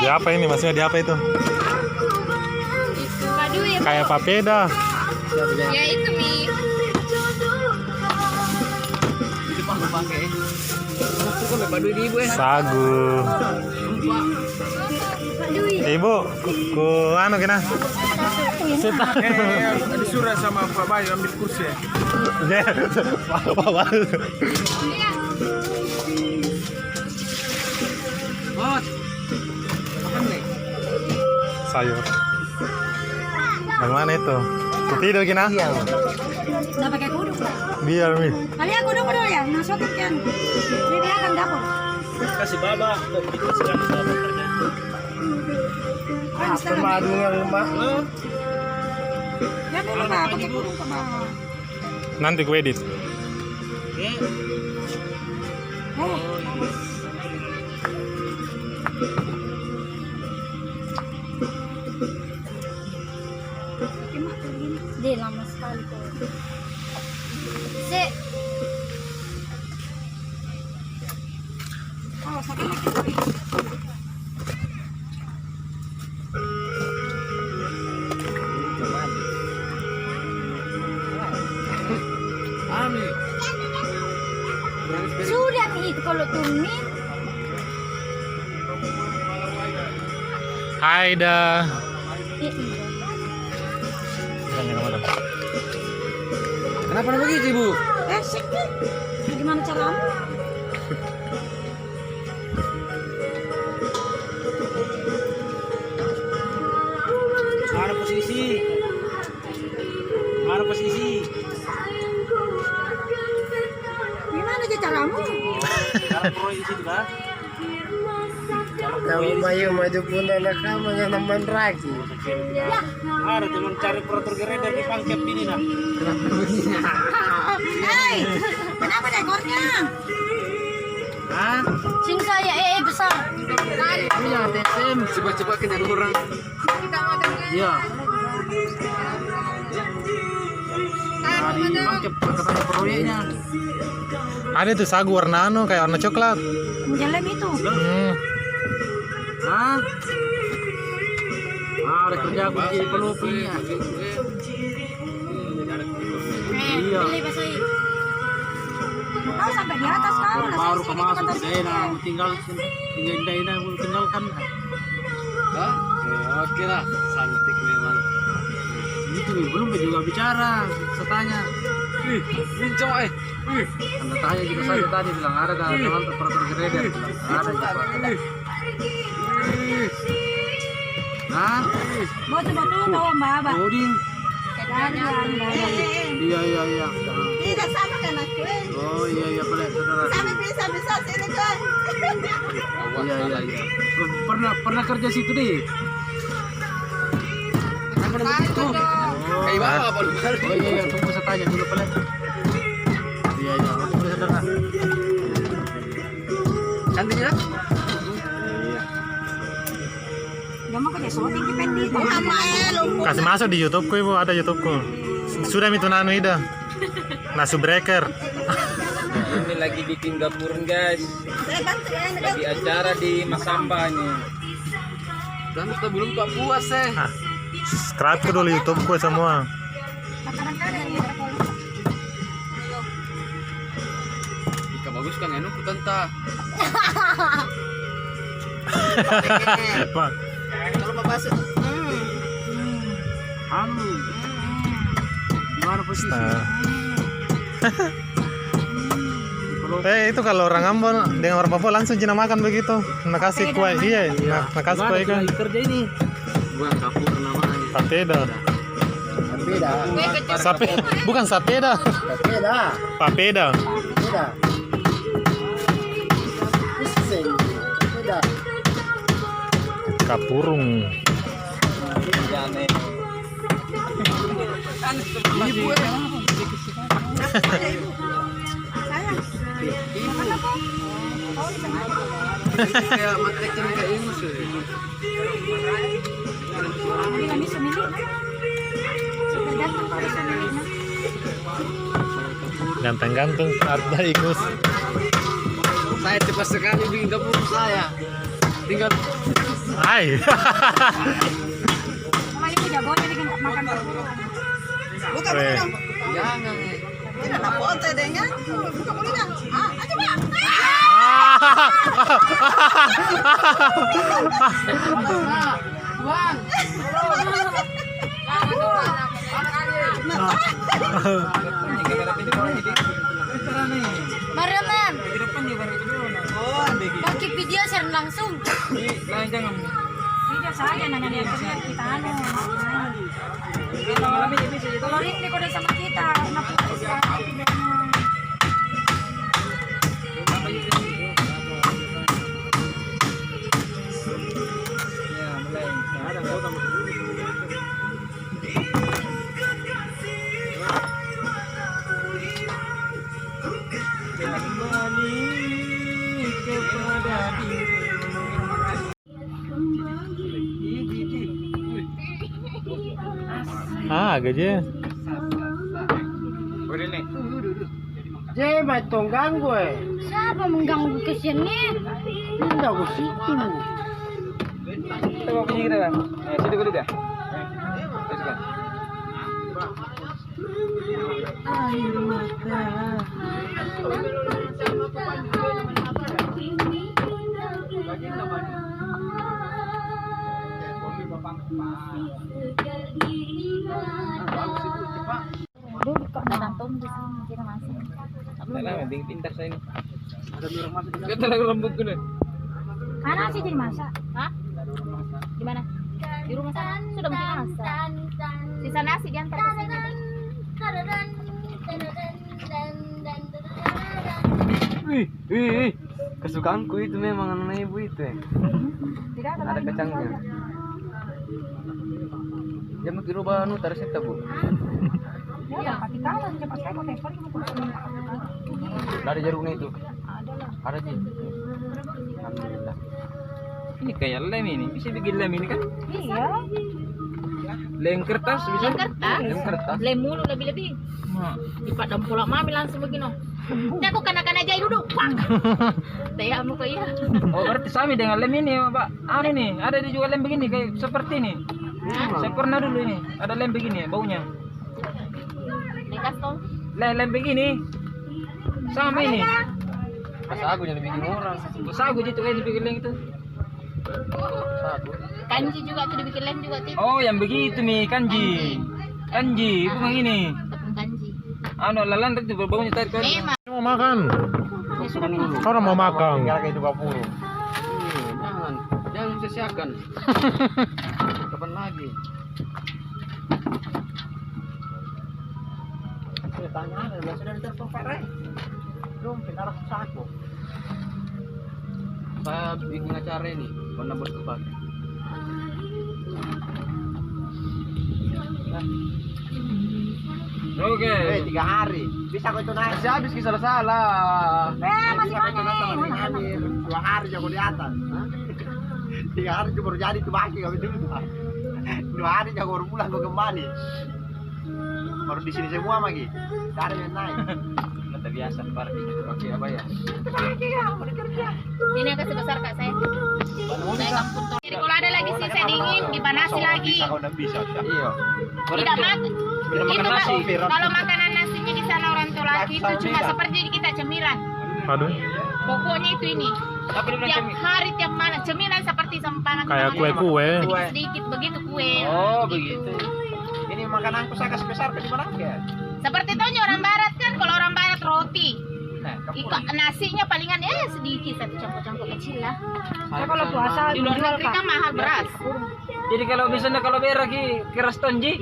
Di apa ini? Maksudnya di apa itu? Padu ya. Kayak papeda. Ya itu Mi. Itu pakai. Itu kan padu di ibu ya. Sagu. Ibu, ku anu kena. Sita. Disuruh sama Pak Bayu ambil kursi ya. Apa? Oh. Apa nih? Sayur. Bagaimana itu? Tidur kena? Iya. Nggak pakai kuduk lah. Biar Mi. Kali aku dulu ya, masukin kan. Ini dia akan dapur. Kasih baba. Apa madu yang lemah? Ya dulu lah, pakai kuduk ke bawah. Nanti ku edit. Dia lama sekali tuh. Si. Oh, sakit lagi. Ami. Sudah Mi itu kalau tumit. Hai dah. Kenapa begitu, Ibu? Sik. Gimana caramu? Mana posisi? Mana posisi? Gimana aja caramu? Cara proyek itu kan? Kalau Bayu maju pun anak kamu yang teman lagi. Ya. Ada teman cari operator gereder di pangkep ini nah. Hei, kenapa deh ekornya? Hah? Sing saya besar. Ini jangan TSM. Coba-coba kena orang. Iya. Di pangkep katanya proyeknya. Ada tuh sagu warna anu kayak warna coklat. Menjelem itu. Hah? Ada kerja aku jadi penupinya. Iya. Beli basah. Kau sampai di atas kau lah. Baru ke masuk ke daerah, tinggal daerah tinggalkan. Hah? Oke lah, cantik memang. Itu belum juga bicara, saya tanya. Bincang Anda tanya juga saya tadi bilang ada kan teman operator gereder ada juga. Hah? Betul-betul tahu Mbak Abah. Odin. Iya. Tidak sama kan aku. Oh iya boleh saudara. Sama bisa sini kan. Iya. Pernah kerja situ deh. Pernah begitu. Kayak bapak apa lu? Oh iya, tunggu saya tanya dulu boleh. Iya, boleh saudara. Cantiknya? Iya. Jangan pakai shooting di pendek. Kasih masuk di YouTube ku Ibu, ada YouTube ku. Sudah itu nanu ida. Nasu breaker. Ini lagi bikin gapurun guys. Lagi acara di Masamba nih. Dan kita belum tak puas Subscribe ku dulu YouTube ku semua. Ika bagus kan enu tanta. Pak. Kalau mau bahas. Halo. Gimana posisi? Itu kalau orang Ambon dengan orang Papua langsung Cina makan begitu. Nakasih kue, iya, nakasih kue kan. Kerja ini. Gua kapur namanya. Papeda. Bukan sapeda. Papeda. Kapurung. Ibu kayak matekin kayak ini sih. Ganteng-ganteng ada Ikus. Saya cepat sekali bikin gapur saya. tinggal Hai. Kalau ini jago jadi kan makan dulu. Buka Weh. dong. jangan. Ini ada foto deh kan. Buka mulutnya. Ah, coba. Bang. Mariaman, pakai video share langsung. Jangan. Tidak saja nanya dia kita anu. Kalau ini kode sama kita, kenapa kita? Gaji. Jema tong ganggu Siapa mengganggu ke sini? Pindah ke situ. Kita mau pergi kita, Bang. Situ dulu dah. Aduh, kok ada kantong di sini kira masuk. Penting pintar saya ini. Kita lagi rambut gue nih. Mana sih jadi masak? Hah? Di mana? Di rumah sana. Sudah mungkin masak. Sisa nasi diantar ke sini. Wih, kesukaanku itu memang anak ibu itu ya. Tidak ada. Ada kacangnya. Dia mau dirubah anu resep tak, Bu? Ya, pakai kawan cepat saya mau telepon ini kurang. Nggak ada jeruknya itu. Ada lah. Ada sih. Alhamdulillah. Ini kayak lem ini. Bisa bikin lem ini kan? Iya. Lem kertas bisa. Lem kertas. Lem kertas. Lem mulu lebih-lebih. Dipadam pula mami langsung begini. Ini aku kanak-kanak aja duduk. Tanya kamu kok iya. Oh berarti sami dengan lem ini, Pak. Ini nih, ada juga lem begini kayak seperti ini. Saya pernah dulu ini, ada lem begini baunya. Nekas toh. Lem begini. Sama ini. Pas aku yang bikin orang. Sagu gitu kayak dibikin lem itu. Satu. Kanji juga tuh dibikin lem juga tip. Oh, yang begitu nih kanji. Kanji, bukan ini. Tepung kanji. Anu lalan itu baunya tadi kan. Memang. Mau makan. Makan dulu. Orang mau makan. Tinggal kayak 20. Jangan sia-siakan. Kapan lagi? Tanya ada, sudah ditelepon Ferre. Belum, pindah ke saku. Saya bikin acara ini, pernah berkepat. Oke. 3 hari. Bisa kau itu naik. Masih habis kisah salah. Masih Bisa kau itu banyak. naik sama hadir. 2 hari jago di atas. 3 hari cuma baru jadi tuh baki kami dulu. 2 hari jago baru pulang kau kembali. Baru di sini semua lagi. Dari yang naik. Mata biasa parkir. Oke, apa ya? Ini agak sebesar kak saya. Saya kampung toh. Jadi kalau ada lagi sisa dingin dipanasi lagi. Bisa kau dan bisa. Iya. Tidak makan. Tidak makan Itu nasi. kalau makanan nasinya di sana orang tua lagi itu cuma seperti kita cemilan. Aduh. Pokoknya itu ini. Apa dia bilang Tiap cemil? hari tiap malam cemilan seperti sempalan. Kayak kue-kue. Sedikit begitu kue. Oh, begitu. Ini makananku saya kasih besar ke di mana ya? Seperti tahunya orang barat kan, kalau orang barat roti. Nah, Nasinya palingan sedikit, satu cangkok-cangkok kecil lah. Ya kalau puasa Di luar negeri kan mahal beras. Jadi kalau misalnya kalau berak keras tonji.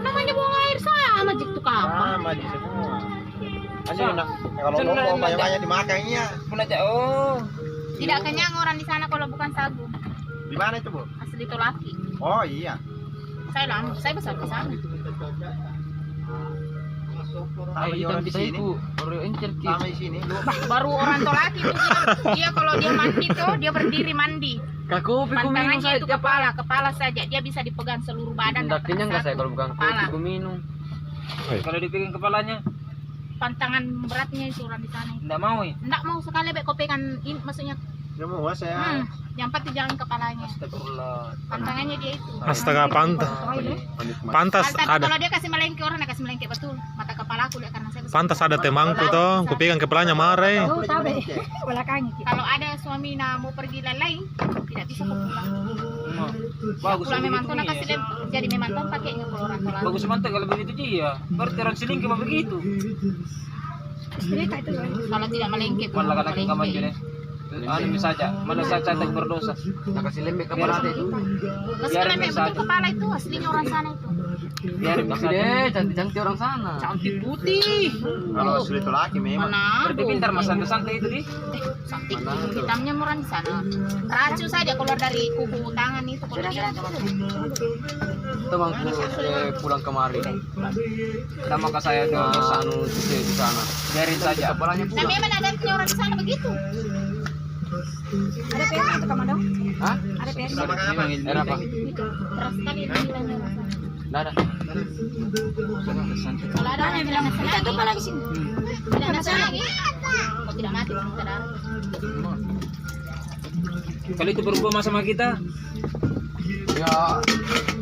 Namanya buang air sama gitu kapan. sama di semua. Aja Sama. nak kalau Sudah, lombok sudah. banyak-banyak dimakannya. Pun aja. Oh. Tidak kenyang orang di sana kalau bukan sagu. Di mana itu, Bu? Asli Tolaki. Oh iya. Saya besar di sana. Sama di orang di sini. Baru encer Sama di sini. Lu Baru orang Tolaki itu dia kalau dia mandi tuh dia berdiri mandi. Kaku kopi ku minum Pantangannya saya itu tiap kepala saja. Dia bisa dipegang seluruh badan. Tidak kenyang nggak saya kalau bukan kopi Kepala. ku minum. Kalau dipegang kepalanya Pantangan beratnya itu orang di sana. enggak mau ya. Enggak mau sekali kau pegang maksudnya Semua saya. Yang penting jangan kepalanya. Astagfirullah. Pantangannya dia itu. Astaga, pantas. Pantas Tapi ada. kalau dia kasih melengke orang, dia kasih melengke betul. Mata kepala aku lihat karena saya besar. Pantas ada temangku toh, kupegang kepalanya marah. Oh, tabe. Belakangi kita. Kalau ada suami mau pergi lalai, tidak bisa kau pulang. Bagus Pulang memang begitu tuh nak nih kasih ya. jadi memang tuh pakainya kalau orang tua. Bagus mantap kalau begitu dia. Berarti orang selingkuh mah begitu. Cerita itu. Kalau tidak melengke, pun Malah kan kaman melengke. gini. Anu saja, malah saja tak berdosa. Nakasih lembek kepala itu. Meski lembek betul kepala itu aslinya orang sana itu. Biarin saja. Cantik-cantik orang sana. Cantik putih. Kalau sulit laki memang. Mana? Berarti pintar mas santai-santai itu di. Cantik hitamnya murah di sana. Racun saja keluar dari kuku tangan itu kalau dia. Temanku pulang kemari. Sama ke saya tuh Anu di sana. biarin saja. Kepalanya Nah pulang. memang ada orang di sana begitu. Ada PR untuk kamu dong? Hah? Ada PR. Era apa? Keras sekali itu bilangnya orang sana. Nggak ada. Kalau ada orang bilang nasa Kita tuh lagi, lagi sini. bilang nasa lagi. Kau tidak mati belum darah. Kalau itu berubah sama kita, Ya,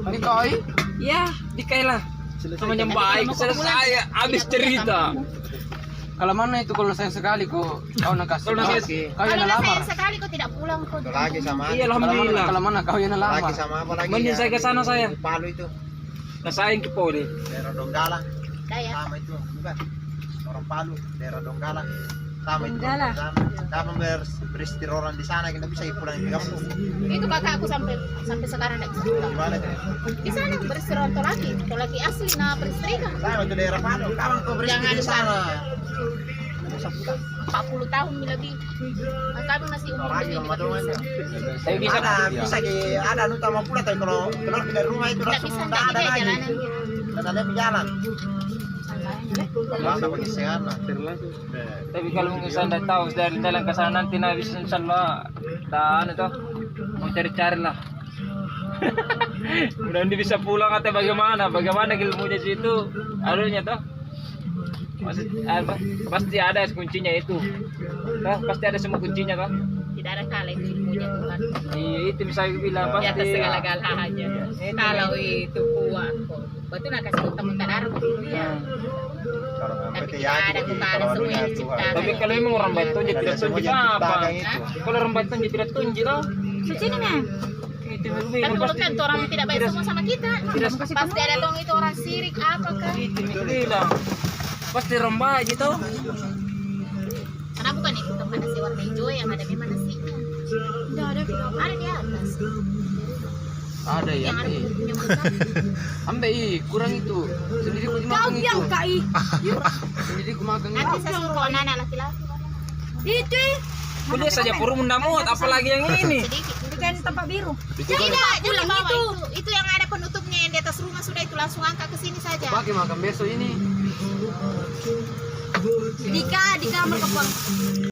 ini koi. Ya. dikailah. Sama yang baik, selesai, habis cerita. Kalau mana itu kalau sayang sekali kau nak kasih. Kalau nak Kau kasih. yang Kalau lamar. sayang sekali kau tidak pulang kau. Satu lagi sama. Iya, alhamdulillah. Kalau mana kau yang lamar. Lagi sama apa lagi? Mending saya ke sana saya. Palu itu. Nasain ke poli. Daerah Donggala. Daya. Sama itu, bukan. Orang Palu, daerah Donggala. Sama itu. Donggala. Kamu beristirahat di sana, kita bisa pulang ke kampung. Itu kakakku sampai sekarang tidak bisa pulang. Gimana tuh? Di sana beristirahat tuh lagi asli nah beristrikan. Sama itu daerah Palu. Kamu kau beristirahat di sana. 40 tahun lebih. Kami masih umur Lagi begini. sama doang aja. Saya bisa. Bisa ada anu utama pula tapi kalau keluar dari rumah itu Tidak langsung bisa tidak ada tidak lagi. jalanan dia. Dan ada jalan. Bahasa pengisian lah. Tapi kalau misalnya anda tahu dari jalan ke sana nanti habis insyaallah tahan itu mau cari-cari lah. Udah nanti bisa pulang atau bagaimana ilmunya situ anunya toh. Maksud apa? Pasti ada kuncinya itu. Toh, pasti ada semua kuncinya toh. Tidak ada kalah itu ilmunya Tuhan. Iya itu bisa bilang Di atas pasti. segala-galanya. Kalau itu kuat kok. Betul nak kasih muntah darah dulu ya. Tapi tidak ada kepada semua yang diciptakan. Tapi kalau memang orang Banten dia tidak tunjuk apa. itu. Kalau orang Banten dia tidak tunjuk toh. Sini nih. Itu Tapi memang belum pasti. tentu orang tidak baik semua sama kita. Pasti ada dong itu orang sirik apakah? Itu bilang. Pasti orang baik gitu. Karena bukan itu tempat nasi warna hijau yang ada memang nasinya. Tidak ada ada di atas. Ada ya. Yang ada yang besar. Ambil kurang itu. Sendiri ku makan itu. Kai. Sendiri ku makan itu. Nanti saya suruh anak laki-laki. Itu. Kuliah saja puru mendamut apalagi yang ini. Sedikit. Bukan tempat biru. Tidak, pulang itu yang ada penutupnya yang di atas rumah sudah itu langsung angkat ke sini saja. Pakai makan besok ini. Di kamar kepala.